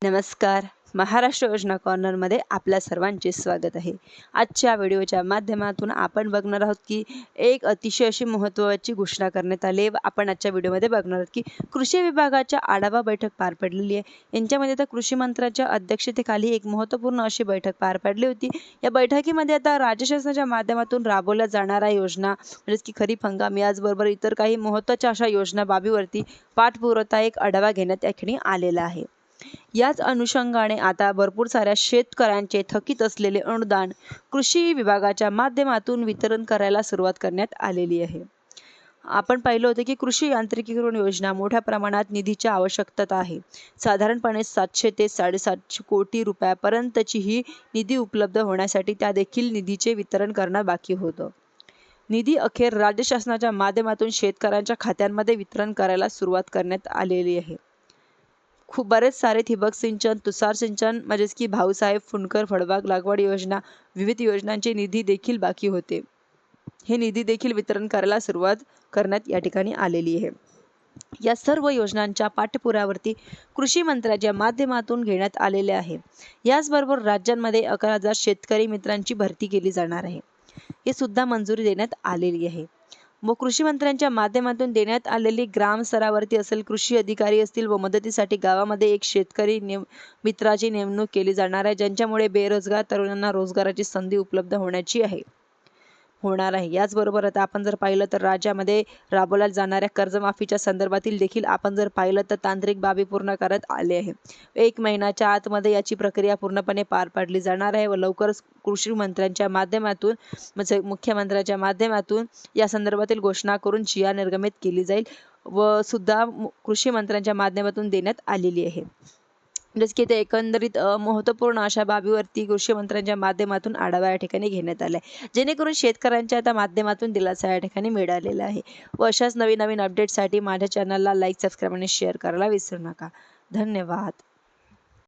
नमस्कार. महाराष्ट्र योजना कॉर्नरमध्ये आपल्या सर्वांचे स्वागत आहे. आजच्या व्हिडिओच्या माध्यमातून आपण बघणार आहोत की एक अतिशय अशी महत्त्वाची घोषणा करण्यात आली आहे. आपण आजच्या व्हिडिओमध्ये बघणार आहोत की कृषी विभागाच्या आढावा बैठक पार पडलेली आहे. यांच्यामध्ये आता कृषी मंत्र्याच्या अध्यक्षतेखाली एक महत्त्वपूर्ण अशी बैठक पार पडली होती. या बैठकीमध्ये आता राज्य शासनाच्या माध्यमातून राबवल्या जाणाऱ्या योजना म्हणजेच की खरीप हंगाम याचबरोबर इतर काही महत्त्वाच्या अशा योजना बाबीवरती पाठपुरावा एक आढावा घेण्यात या ठिकाणी आलेला आहे. याच अनुषंगाने आता भरपूर साऱ्या शेतकऱ्यांचे थकीत असलेले अनुदान कृषी विभागाच्या माध्यमातून वितरण करायला सुरुवात करण्यात आलेली आहे. आपण पाहिलं होतं की कृषी यांत्रिकीकरण योजना मोठ्या प्रमाणात निधीची आवश्यकता आहे. साधारणपणे 700 ते 750 कोटी रुपयापर्यंतची ही निधी उपलब्ध होण्यासाठी त्या देखील निधीचे वितरण करणं बाकी होतं. निधी अखेर राज्य शासनाच्या माध्यमातून शेतकऱ्यांच्या खात्यांमध्ये वितरण करायला सुरुवात करण्यात आलेली आहे. खूप बरेच सारे ठिबक सिंचन, तुषार सिंचन म्हणजेच की भाऊसाहेब फुंडकर फळबाग लागवड योजना, विविध योजनांचे निधी देखील बाकी होते. हे निधी देखील वितरण करायला सुरुवात करण्यात या ठिकाणी आलेली आहे. या सर्व योजनांच्या पाठपुराव्यावरती कृषी मंत्र्याच्या माध्यमातून घेण्यात आलेले आहे. याचबरोबर राज्यांमध्ये 11,000 शेतकरी मित्रांची भरती केली जाणार आहे. हे सुद्धा मंजुरी देण्यात आलेली आहे. व कृषी मंत्र्यांच्या माध्यमातून देण्यात आलेली ग्राम स्तरावरती असेल, कृषी अधिकारी असतील व मदतीसाठी गावामध्ये एक शेतकरी मित्राची नेमणूक केली जाणार आहे, ज्यांच्यामुळे बेरोजगार तरुणांना रोजगाराची संधी उपलब्ध होणार आहे. याचबरोबर आता आपण जर पाहिलं तर राज्यामध्ये राबवल्या जाणाऱ्या कर्जमाफीच्या संदर्भातील देखील आपण जर पाहिलं तर तांत्रिक बाबी पूर्ण करत आले आहे. 1 महिन्याच्या आतमध्ये याची प्रक्रिया पूर्णपणे पार पाडली जाणार आहे व लवकरच कृषी मंत्र्यांच्या माध्यमातून म्हणजे मुख्यमंत्र्यांच्या माध्यमातून या संदर्भातील घोषणा करून शिया निर्गमित केली जाईल व सुद्धा कृषी मंत्र्यांच्या माध्यमातून देण्यात आलेली आहे. जसं की ते एकंदरीत महत्त्वपूर्ण अशा बाबीवरती कृषी मंत्र्यांच्या माध्यमातून आढावा या ठिकाणी घेण्यात आला आहे, जेणेकरून शेतकऱ्यांच्या आता माध्यमातून दिलासा या ठिकाणी मिळालेला आहे. व अशाच नवीन अपडेट्ससाठी माझ्या चॅनलला लाईक, सबस्क्राईब आणि शेअर करायला विसरू नका. धन्यवाद.